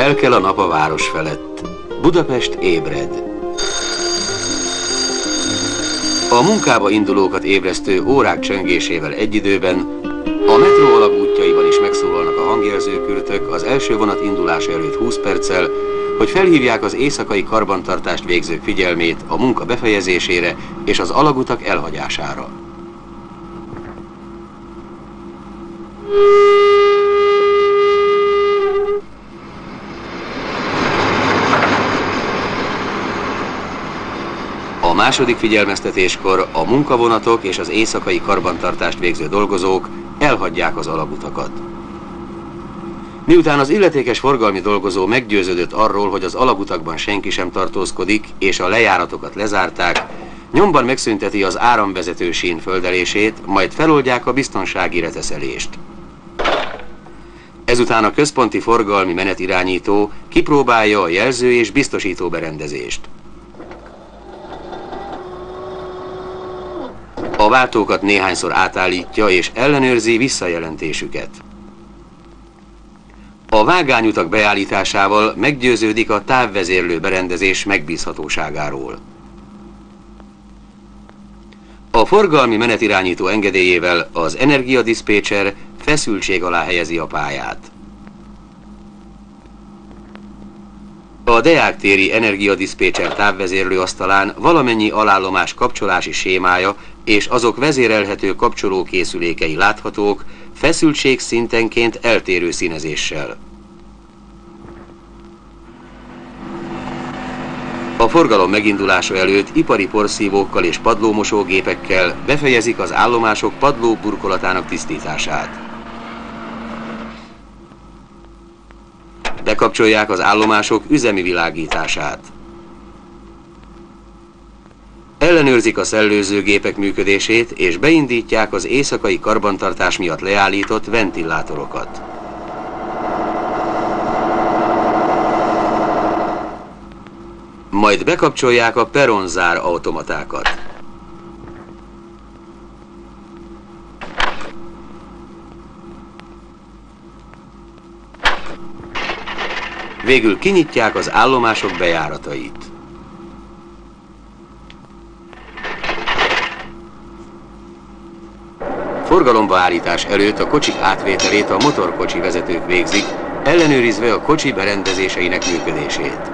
Felkel a nap a város felett. Budapest ébred. A munkába indulókat ébresztő órák csöngésével egy időben a metró alagútjaiban is megszólalnak a hangjelzőkürtök az első vonat indulása előtt 20 perccel, hogy felhívják az éjszakai karbantartást végzők figyelmét a munka befejezésére és az alagutak elhagyására. A második figyelmeztetéskor a munkavonatok és az éjszakai karbantartást végző dolgozók elhagyják az alagutakat. Miután az illetékes forgalmi dolgozó meggyőződött arról, hogy az alagutakban senki sem tartózkodik, és a lejáratokat lezárták, nyomban megszünteti az áramvezető sín földelését, majd feloldják a biztonsági reteszelést. Ezután a központi forgalmi menetirányító kipróbálja a jelző és biztosító berendezést. A váltókat néhányszor átállítja és ellenőrzi visszajelentésüket. A vágányutak beállításával meggyőződik a távvezérlő berendezés megbízhatóságáról. A forgalmi menetirányító engedélyével az energiadiszpécser feszültség alá helyezi a pályát. A Deák téri energiadiszpécser távvezérlő asztalán valamennyi alállomás kapcsolási sémája és azok vezérelhető kapcsolókészülékei láthatók feszültségszintenként eltérő színezéssel. A forgalom megindulása előtt ipari porszívókkal és padlómosógépekkel befejezik az állomások padló burkolatának tisztítását. Bekapcsolják az állomások üzemi világítását. Ellenőrzik a szellőzőgépek működését, és beindítják az éjszakai karbantartás miatt leállított ventilátorokat. Majd bekapcsolják a peronzár automatákat. Végül kinyitják az állomások bejáratait. Forgalomba állítás előtt a kocsik átvételét a motorkocsi vezetők végzik, ellenőrizve a kocsi berendezéseinek működését.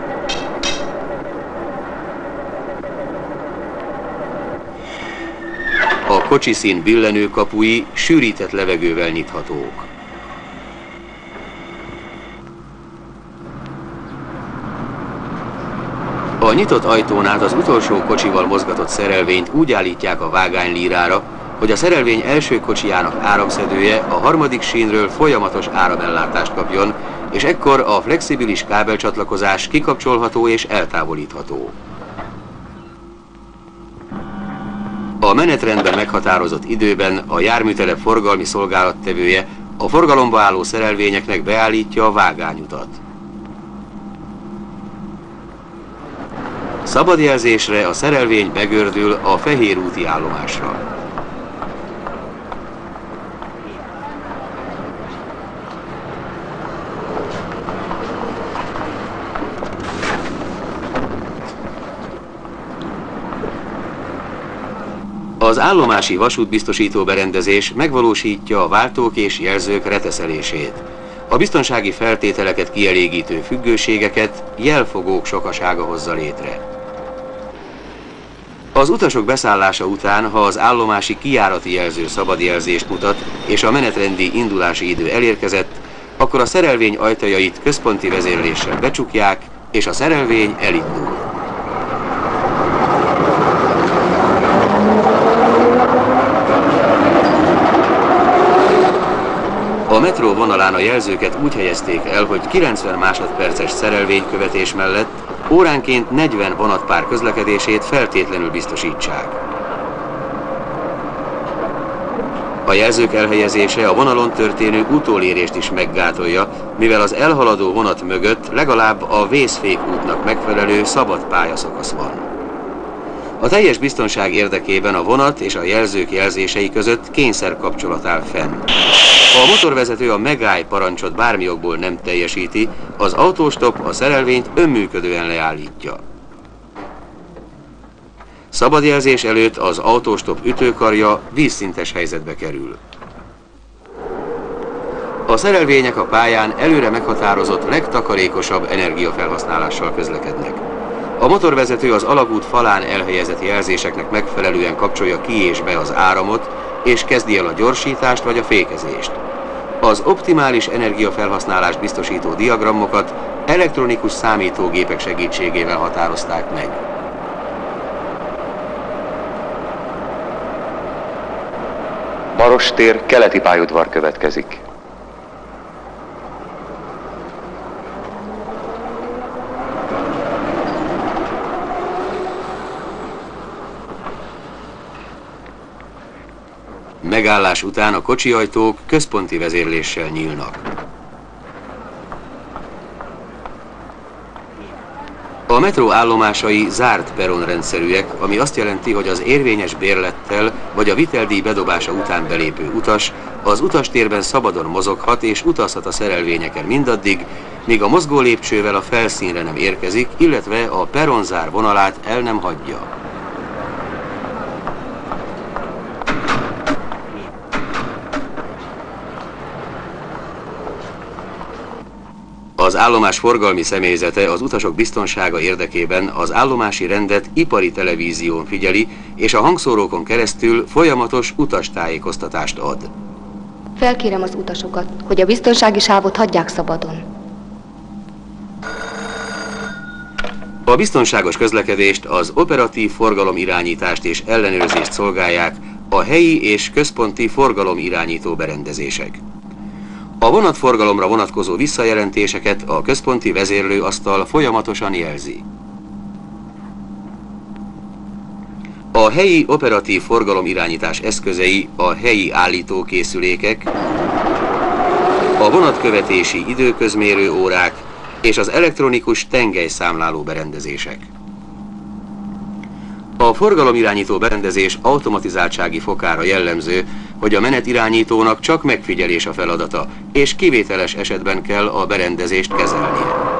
A kocsiszín billenőkapui sűrített levegővel nyithatók. A nyitott ajtón át az utolsó kocsival mozgatott szerelvényt úgy állítják a vágánylírára, hogy a szerelvény első kocsijának áramszedője a harmadik sínről folyamatos áramellátást kapjon, és ekkor a flexibilis kábelcsatlakozás kikapcsolható és eltávolítható. A menetrendben meghatározott időben a járműtelep forgalmi szolgálattevője a forgalomba álló szerelvényeknek beállítja a vágányutat. Szabad jelzésre a szerelvény begördül a Fehérúti állomásra. Az állomási vasútbiztosító berendezés megvalósítja a váltók és jelzők reteszelését. A biztonsági feltételeket kielégítő függőségeket jelfogók sokasága hozza létre. Az utasok beszállása után, ha az állomási kijárati jelző szabad jelzést mutat, és a menetrendi indulási idő elérkezett, akkor a szerelvény ajtajait központi vezérléssel becsukják, és a szerelvény elindul. A metró vonalán a jelzőket úgy helyezték el, hogy 90 másodperces szerelvénykövetés mellett óránként 40 vonatpár közlekedését feltétlenül biztosítsák. A jelzők elhelyezése a vonalon történő utolérést is meggátolja, mivel az elhaladó vonat mögött legalább a vészfékútnak megfelelő szabad pályaszakasz van. A teljes biztonság érdekében a vonat és a jelzők jelzései között kényszerkapcsolat áll fenn. Ha a motorvezető a megállj parancsot bármi okból nem teljesíti, az autóstop a szerelvényt önműködően leállítja. Szabad jelzés előtt az autóstop ütőkarja vízszintes helyzetbe kerül. A szerelvények a pályán előre meghatározott legtakarékosabb energiafelhasználással közlekednek. A motorvezető az alagút falán elhelyezett jelzéseknek megfelelően kapcsolja ki és be az áramot, és kezdi el a gyorsítást vagy a fékezést. Az optimális energiafelhasználást biztosító diagramokat elektronikus számítógépek segítségével határozták meg. Marostér, keleti pályaudvar következik. Megállás után a kocsiajtók központi vezérléssel nyílnak. A metró állomásai zárt peronrendszerűek, ami azt jelenti, hogy az érvényes bérlettel vagy a viteldíj bedobása után belépő utas az utastérben szabadon mozoghat és utazhat a szerelvényeken mindaddig, míg a mozgó lépcsővel a felszínre nem érkezik, illetve a peronzár vonalát el nem hagyja. Az állomás forgalmi személyzete az utasok biztonsága érdekében az állomási rendet ipari televízión figyeli, és a hangszórókon keresztül folyamatos utastájékoztatást ad. Felkérem az utasokat, hogy a biztonsági sávot hagyják szabadon. A biztonságos közlekedést, az operatív forgalomirányítást és ellenőrzést szolgálják a helyi és központi forgalomirányító berendezések. A vonatforgalomra vonatkozó visszajelentéseket a központi vezérlőasztal folyamatosan jelzi. A helyi operatív forgalomirányítás eszközei a helyi állítókészülékek, a vonatkövetési időközmérő órák és az elektronikus tengelyszámláló berendezések. A forgalomirányító berendezés automatizáltsági fokára jellemző, hogy a menetirányítónak csak megfigyelés a feladata, és kivételes esetben kell a berendezést kezelnie.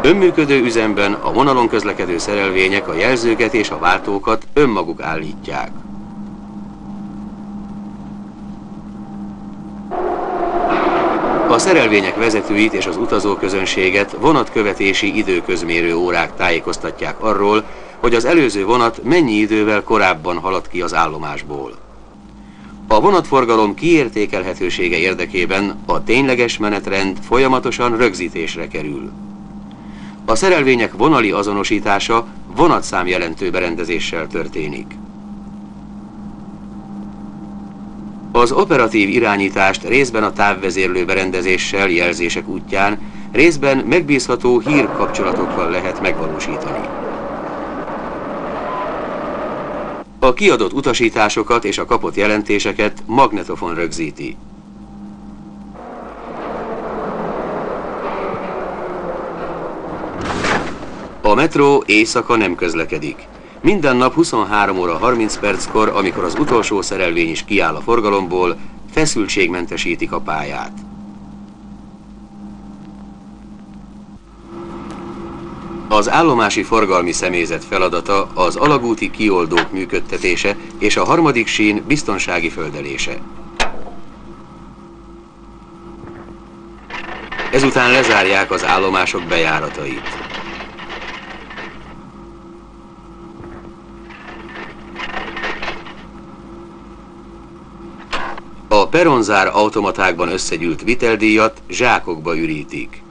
Önműködő üzemben a vonalon közlekedő szerelvények a jelzőket és a váltókat önmaguk állítják. A szerelvények vezetőit és az utazóközönséget vonatkövetési időközmérő órák tájékoztatják arról, hogy az előző vonat mennyi idővel korábban haladt ki az állomásból. A vonatforgalom kiértékelhetősége érdekében a tényleges menetrend folyamatosan rögzítésre kerül. A szerelvények vonali azonosítása vonatszám jelentő berendezéssel történik. Az operatív irányítást részben a távvezérlő berendezéssel jelzések útján, részben megbízható hírkapcsolatokkal lehet megvalósítani. A kiadott utasításokat és a kapott jelentéseket magnetofon rögzíti. A metró éjszaka nem közlekedik. Minden nap 23 óra 30 perckor, amikor az utolsó szerelvény is kiáll a forgalomból, feszültségmentesítik a pályát. Az állomási forgalmi személyzet feladata az alagúti kioldók működtetése és a harmadik sín biztonsági földelése. Ezután lezárják az állomások bejáratait. A peronzár automatákban összegyűlt viteldíjat zsákokba ürítik.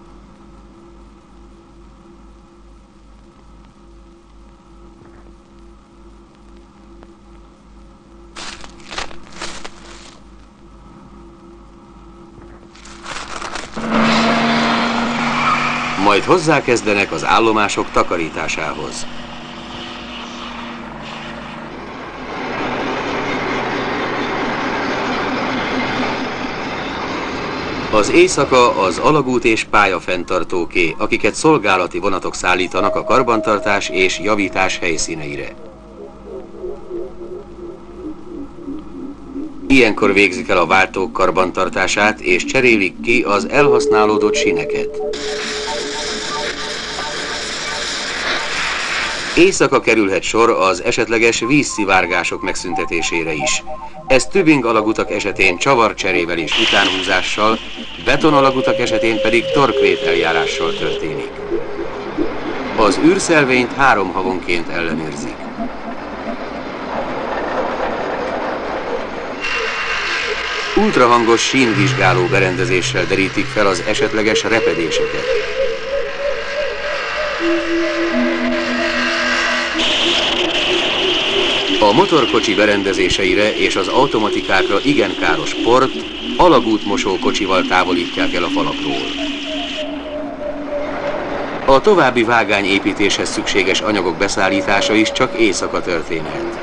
Majd hozzákezdenek az állomások takarításához. Az éjszaka az alagút és pályafenntartóké, akiket szolgálati vonatok szállítanak a karbantartás és javítás helyszíneire. Ilyenkor végzik el a váltók karbantartását és cserélik ki az elhasználódott síneket. Éjszaka kerülhet sor az esetleges vízszivárgások megszüntetésére is. Ez tübing alagutak esetén csavarcserével és utánhúzással, betonalagutak esetén pedig torkvét eljárással történik. Az űrszelvényt 3 havonként ellenőrzik. Ultrahangos sínvizsgáló berendezéssel derítik fel az esetleges repedéseket. A motorkocsi berendezéseire és az automatikákra igen káros port alagútmosó kocsival távolítják el a falakról. A további vágányépítéshez szükséges anyagok beszállítása is csak éjszaka történhet.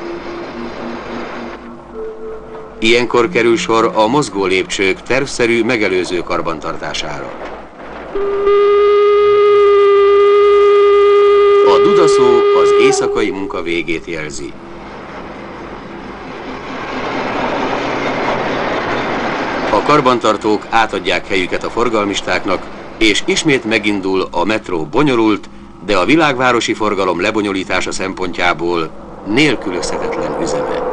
Ilyenkor kerül sor a mozgó lépcsők tervszerű megelőző karbantartására. A dudaszó az éjszakai munka végét jelzi. A karbantartók átadják helyüket a forgalmistáknak, és ismét megindul a metró bonyolult, de a világvárosi forgalom lebonyolítása szempontjából nélkülözhetetlen üzeme.